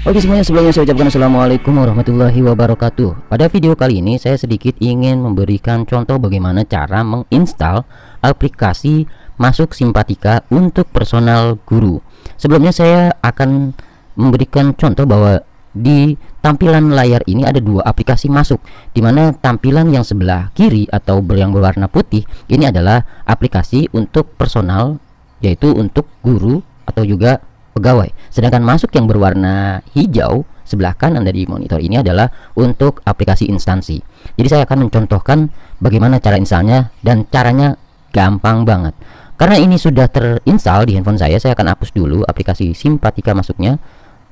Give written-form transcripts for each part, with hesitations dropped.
Oke semuanya, sebelumnya saya ucapkan assalamualaikum warahmatullahi wabarakatuh. Pada video kali ini saya sedikit ingin memberikan contoh bagaimana cara menginstal aplikasi Masuk Simpatika untuk personal guru. Sebelumnya saya akan memberikan contoh bahwa di tampilan layar ini ada dua aplikasi Masuk, dimana tampilan yang sebelah kiri atau yang berwarna putih ini adalah aplikasi untuk personal, yaitu untuk guru atau juga pegawai. Sedangkan Masuk yang berwarna hijau sebelah kanan dari monitor ini adalah untuk aplikasi instansi. Jadi saya akan mencontohkan bagaimana cara installnya, dan caranya gampang banget. Karena ini sudah terinstall di handphone saya akan hapus dulu aplikasi Simpatika Masuknya.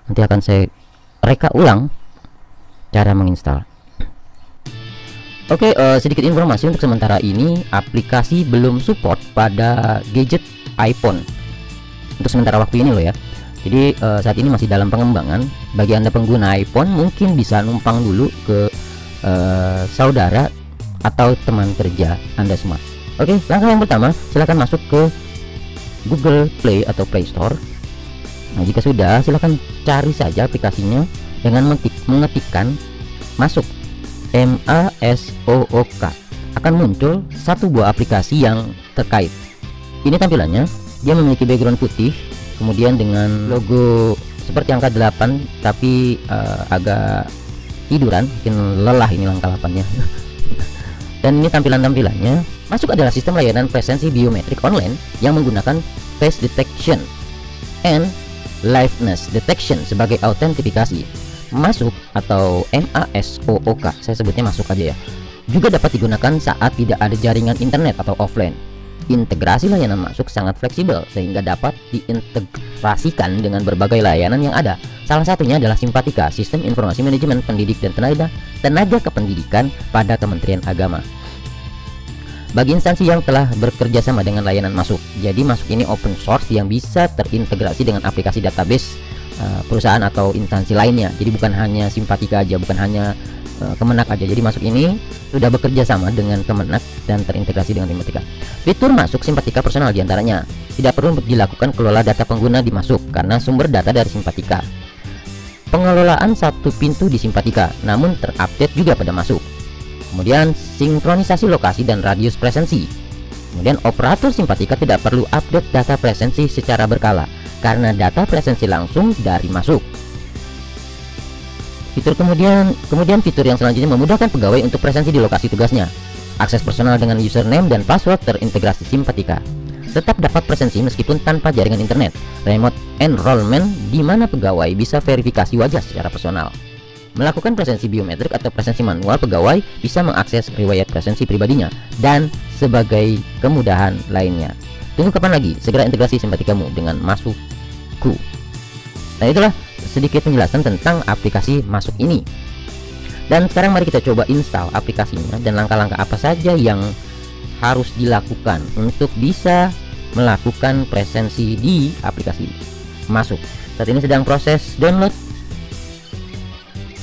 Nanti akan saya reka ulang cara menginstal. Oke, sedikit informasi untuk sementara ini aplikasi belum support pada gadget iPhone untuk sementara waktu ini loh ya. Jadi saat ini masih dalam pengembangan. Bagi Anda pengguna iPhone mungkin bisa numpang dulu ke saudara atau teman kerja Anda semua. Oke, langkah yang pertama silahkan masuk ke Google Play atau Play Store. Nah, jika sudah silahkan cari saja aplikasinya dengan mengetikkan Masuk, MASOOK. Akan muncul satu buah aplikasi yang terkait. Ini tampilannya, dia memiliki background putih, kemudian dengan logo seperti angka 8 tapi agak tiduran, mungkin lelah ini angka 8-nya. Dan ini tampilannya. Masuk adalah sistem layanan presensi biometrik online yang menggunakan face detection and liveness detection sebagai autentifikasi. Masuk atau MASOOK, saya sebutnya Masuk aja ya, juga dapat digunakan saat tidak ada jaringan internet atau offline. Integrasi layanan Masuk sangat fleksibel sehingga dapat diintegrasikan dengan berbagai layanan yang ada. Salah satunya adalah Simpatika, Sistem Informasi Manajemen Pendidik dan Tenaga Kependidikan pada Kementerian Agama. Bagi instansi yang telah bekerja sama dengan layanan Masuk, jadi Masuk ini open source yang bisa terintegrasi dengan aplikasi database perusahaan atau instansi lainnya. Jadi bukan hanya Simpatika aja, bukan hanya Kemenak aja. Jadi Masuk ini sudah bekerja sama dengan Kemenak dan terintegrasi dengan Simpatika. Fitur Masuk Simpatika personal diantaranya tidak perlu dilakukan kelola data pengguna di Masuk karena sumber data dari Simpatika. Pengelolaan satu pintu di Simpatika namun terupdate juga pada Masuk. Kemudian sinkronisasi lokasi dan radius presensi. Kemudian operator Simpatika tidak perlu update data presensi secara berkala karena data presensi langsung dari Masuk. Kemudian fitur yang selanjutnya memudahkan pegawai untuk presensi di lokasi tugasnya. Akses personal dengan username dan password terintegrasi Simpatika. Tetap dapat presensi meskipun tanpa jaringan internet. Remote enrollment di mana pegawai bisa verifikasi wajah secara personal. Melakukan presensi biometrik atau presensi manual, pegawai bisa mengakses riwayat presensi pribadinya dan sebagai kemudahan lainnya. Tunggu kapan lagi? Segera integrasi Simpatikamu dengan Masukku. Nah, itulah sedikit penjelasan tentang aplikasi Masuk ini. Dan sekarang mari kita coba install aplikasinya dan langkah-langkah apa saja yang harus dilakukan untuk bisa melakukan presensi di aplikasi Masuk. Saat ini sedang proses download,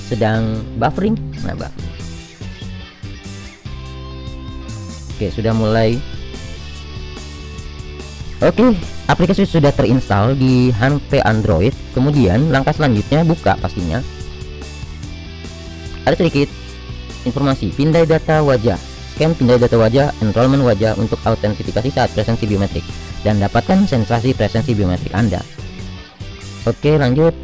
sedang buffering. Oke, sudah mulai. Oke, aplikasi sudah terinstall di HP Android. Kemudian langkah selanjutnya buka pastinya. Ada sedikit informasi, pindai data wajah, scan pindai data wajah, enrollment wajah untuk autentifikasi saat presensi biometrik dan dapatkan sensasi presensi biometrik Anda. Oke, lanjut.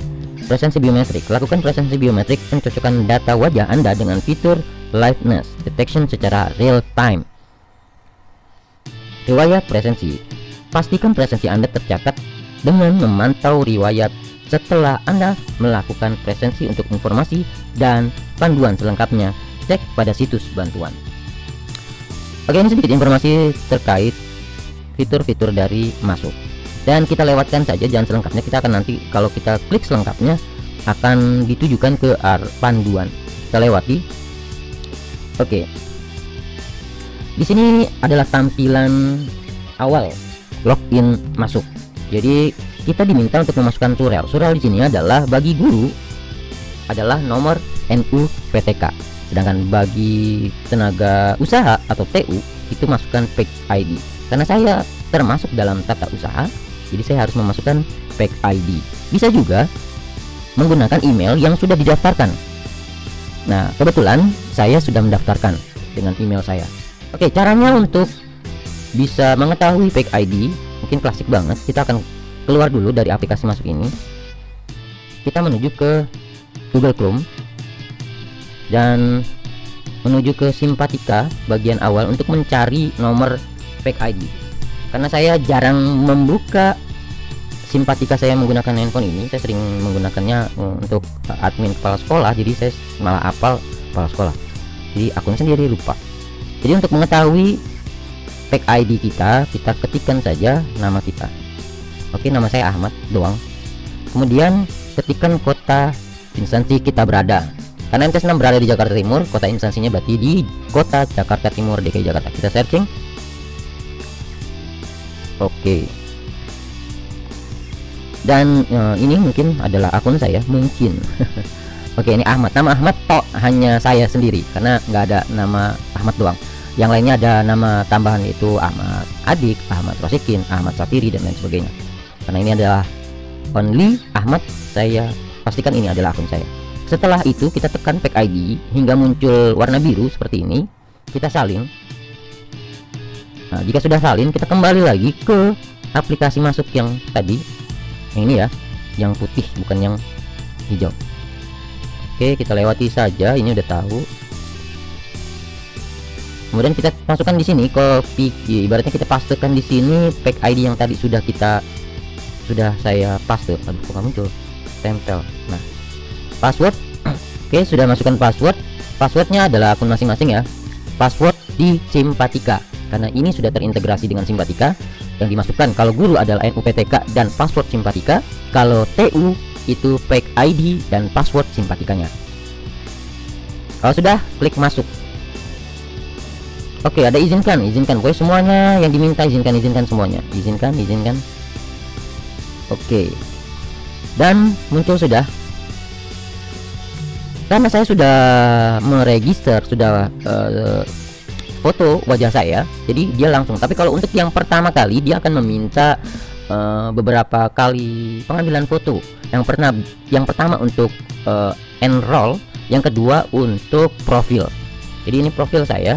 Presensi biometrik. Lakukan presensi biometrik pencocokkan data wajah Anda dengan fitur liveness detection secara real time. Riwayat presensi. Pastikan presensi Anda tercatat dengan memantau riwayat setelah Anda melakukan presensi. Untuk informasi dan panduan selengkapnya cek pada situs bantuan. Oke, ini sedikit informasi terkait fitur-fitur dari Masuk. Dan kita lewatkan saja, jangan selengkapnya. Kita akan nanti kalau kita klik selengkapnya akan ditujukan ke panduan. Kita lewati. Oke. Di sini adalah tampilan awal login Masuk. Jadi kita diminta untuk memasukkan surel. Surel di sini adalah bagi guru adalah nomor NU PTK. Sedangkan bagi tenaga usaha atau TU itu masukkan PEK ID. Karena saya termasuk dalam tata usaha, jadi saya harus memasukkan PEK ID. Bisa juga menggunakan email yang sudah didaftarkan. Nah, kebetulan saya sudah mendaftarkan dengan email saya. Oke, caranya untuk bisa mengetahui fake ID mungkin klasik banget. Kita akan keluar dulu dari aplikasi masuk ini. Kita menuju ke Google Chrome dan menuju ke Simpatika bagian awal untuk mencari nomor fake ID. Karena saya jarang membuka Simpatika saya menggunakan handphone ini, saya sering menggunakannya untuk admin kepala sekolah, jadi saya malah hafal kepala sekolah, jadi akun sendiri lupa. Jadi untuk mengetahui fake ID kita ketikkan saja nama kita. Oke, nama saya Ahmad doang. Kemudian ketikkan kota instansi kita berada. Karena MT6 berada di Jakarta Timur, kota instansinya berarti di kota Jakarta Timur, DKI Jakarta. Kita searching. Oke. Dan ini mungkin adalah akun saya, mungkin. Oke, ini Ahmad. Nama Ahmad tok hanya saya sendiri karena nggak ada nama Ahmad doang. Yang lainnya ada nama tambahan, yaitu Ahmad Adik, Ahmad Rosikin, Ahmad Safiri, dan lain sebagainya. Karena ini adalah only Ahmad, saya pastikan ini adalah akun saya. Setelah itu kita tekan fake ID hingga muncul warna biru seperti ini. Kita salin. Nah, jika sudah salin, kita kembali lagi ke aplikasi masuk yang tadi. Yang ini ya, yang putih bukan yang hijau. Oke, kita lewati saja, ini udah tahu. Kemudian kita masukkan di sini, copy, ibaratnya kita pastekan di sini fake ID yang tadi sudah saya paste. Aduh, kok nggak muncul? Tempel. Nah, password. Oke, sudah masukkan password. Passwordnya adalah akun masing-masing ya. Password di Simpatika, karena ini sudah terintegrasi dengan Simpatika. Yang dimasukkan kalau guru adalah NUPTK dan password Simpatika, kalau TU itu fake ID dan password Simpatikanya. Kalau sudah, klik masuk. Oke, ada izinkan. Pokoknya semuanya yang diminta izinkan semuanya. Izinkan. Oke. Dan muncul sudah. Karena saya sudah meregister, sudah foto wajah saya, jadi dia langsung. Tapi kalau untuk yang pertama kali, dia akan meminta beberapa kali pengambilan foto. Yang pertama untuk enroll, yang kedua untuk profil. Jadi ini profil saya.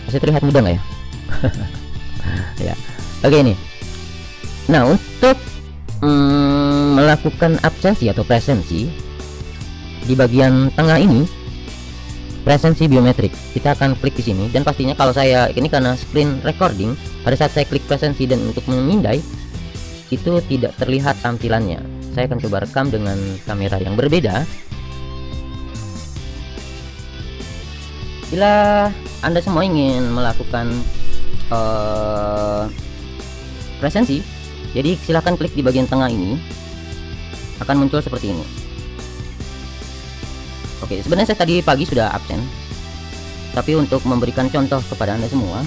Masih terlihat muda nggak ya? Ya. Oke, ini. Nah, untuk melakukan absensi atau presensi di bagian tengah ini, presensi biometrik, kita akan klik di sini. Dan pastinya kalau saya ini karena screen recording, pada saat saya klik presensi dan untuk memindai itu tidak terlihat tampilannya. Saya akan coba rekam dengan kamera yang berbeda. Bila Anda semua ingin melakukan presensi, jadi silahkan klik di bagian tengah ini, akan muncul seperti ini. Oke, sebenarnya saya tadi pagi sudah absen, tapi untuk memberikan contoh kepada Anda semua,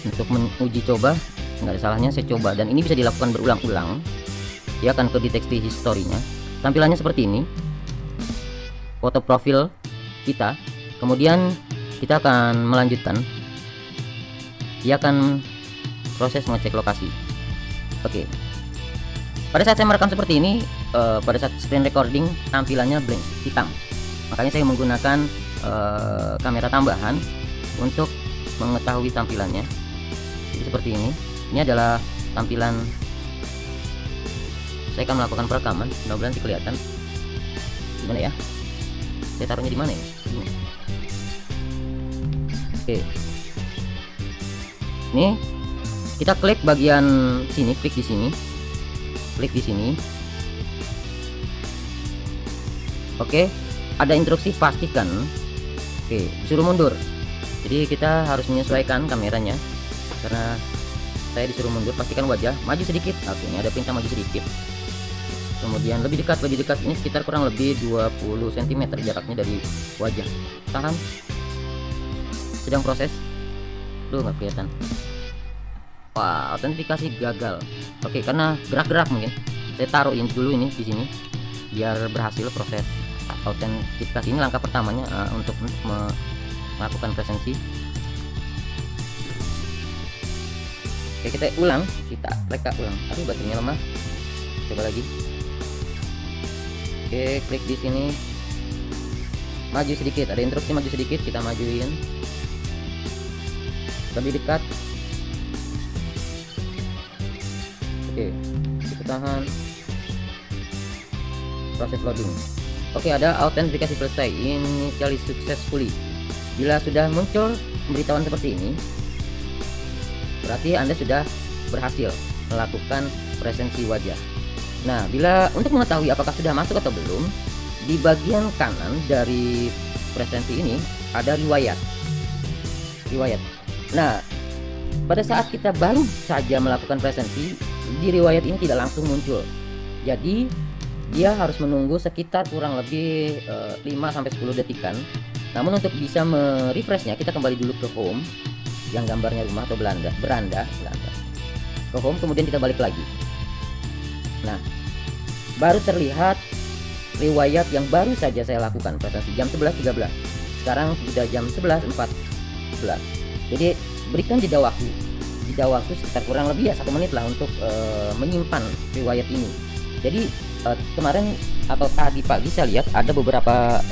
untuk menguji coba, nggak ada salahnya saya coba. Dan ini bisa dilakukan berulang-ulang. Dia akan kedeteksi historinya. Tampilannya seperti ini, foto profil kita. Kemudian kita akan melanjutkan. Dia akan proses mengecek lokasi. Oke. Pada saat saya merekam seperti ini, pada saat screen recording tampilannya blank, hitam. Makanya saya menggunakan kamera tambahan untuk mengetahui tampilannya. Jadi seperti ini. Ini adalah tampilan. Saya akan melakukan perekaman. Mudah-mudahan sih kelihatan. Gimana ya? Saya taruhnya di mana ya? Ini. Oke. Ini kita klik bagian sini, klik di sini. Klik di sini. Oke. Ada instruksi pastikan. Oke, disuruh mundur. Jadi kita harus menyesuaikan kameranya. Karena saya disuruh mundur, pastikan wajah maju sedikit. Oke, ini ada perintah maju sedikit. Kemudian lebih dekat. Ini sekitar kurang lebih 20 cm jaraknya dari wajah. Tahan. Sedang proses. Duh, nggak kelihatan. Wah, autentifikasi gagal. Oke, karena gerak-gerak mungkin. Saya taruhin dulu ini di sini biar berhasil proses autentikasi. Ini langkah pertamanya untuk melakukan presensi. Oke, kita ulang, kita reka ulang. Tapi baterainya lemah. Coba lagi. Oke, klik di sini, maju sedikit, ada instruksi maju sedikit, kita majuin lebih dekat. Oke, kita tahan, proses loading. Oke, ada autentikasi selesai, initially successfully. Bila sudah muncul pemberitahuan seperti ini, berarti Anda sudah berhasil melakukan presensi wajah. Nah, bila untuk mengetahui apakah sudah masuk atau belum, di bagian kanan dari presensi ini ada riwayat. Nah, pada saat kita baru saja melakukan presensi, di riwayat ini tidak langsung muncul. Jadi dia harus menunggu sekitar kurang lebih 5-10 detikan. Namun untuk bisa merefreshnya, kita kembali dulu ke home yang gambarnya rumah atau beranda. Ke home, kemudian kita balik lagi. Nah, baru terlihat riwayat yang baru saja saya lakukan presensi jam 11.13. Sekarang sudah jam 11.14. Jadi berikan jeda waktu sekitar kurang lebih ya 1 menit lah untuk menyimpan riwayat ini. Jadi kemarin atau tadi pagi saya lihat ada beberapa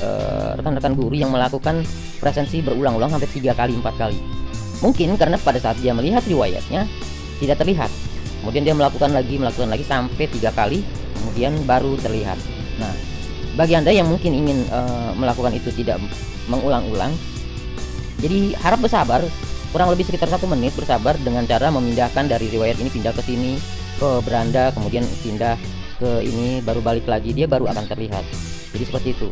rekan-rekan guru yang melakukan presensi berulang-ulang sampai 3 kali 4 kali. Mungkin karena pada saat dia melihat riwayatnya tidak terlihat, kemudian dia melakukan lagi sampai 3 kali, kemudian baru terlihat. Nah, bagi Anda yang mungkin ingin melakukan itu tidak mengulang-ulang, jadi harap bersabar kurang lebih sekitar 1 menit, bersabar dengan cara memindahkan dari riwayat ini, pindah ke sini, ke beranda, kemudian pindah ke ini, baru balik lagi, dia baru akan terlihat. Jadi seperti itu.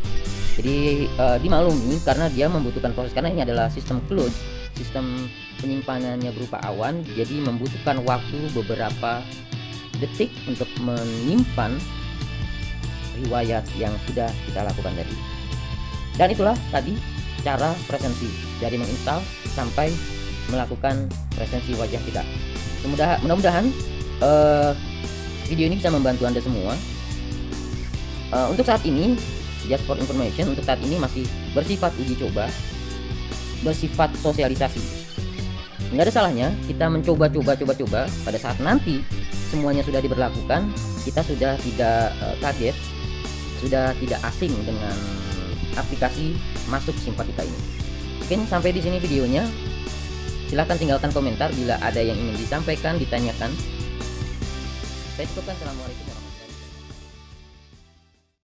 Jadi dimaklumi karena dia membutuhkan proses, karena ini adalah sistem cloud, sistem penyimpanannya berupa awan, jadi membutuhkan waktu beberapa detik untuk menyimpan riwayat yang sudah kita lakukan tadi. Dan itulah tadi cara presensi, dari menginstal sampai melakukan presensi wajah kita. Mudah-mudahan video ini bisa membantu Anda semua. Untuk saat ini, just for information, untuk saat ini masih bersifat uji coba, bersifat sosialisasi. Nggak ada salahnya kita mencoba pada saat nanti semuanya sudah diberlakukan, kita sudah tidak kaget, sudah tidak asing dengan aplikasi masuk Simpatika ini. Mungkin sampai di sini videonya. Silahkan tinggalkan komentar bila ada yang ingin disampaikan, ditanyakan. Saya cukupkan. Assalamualaikum.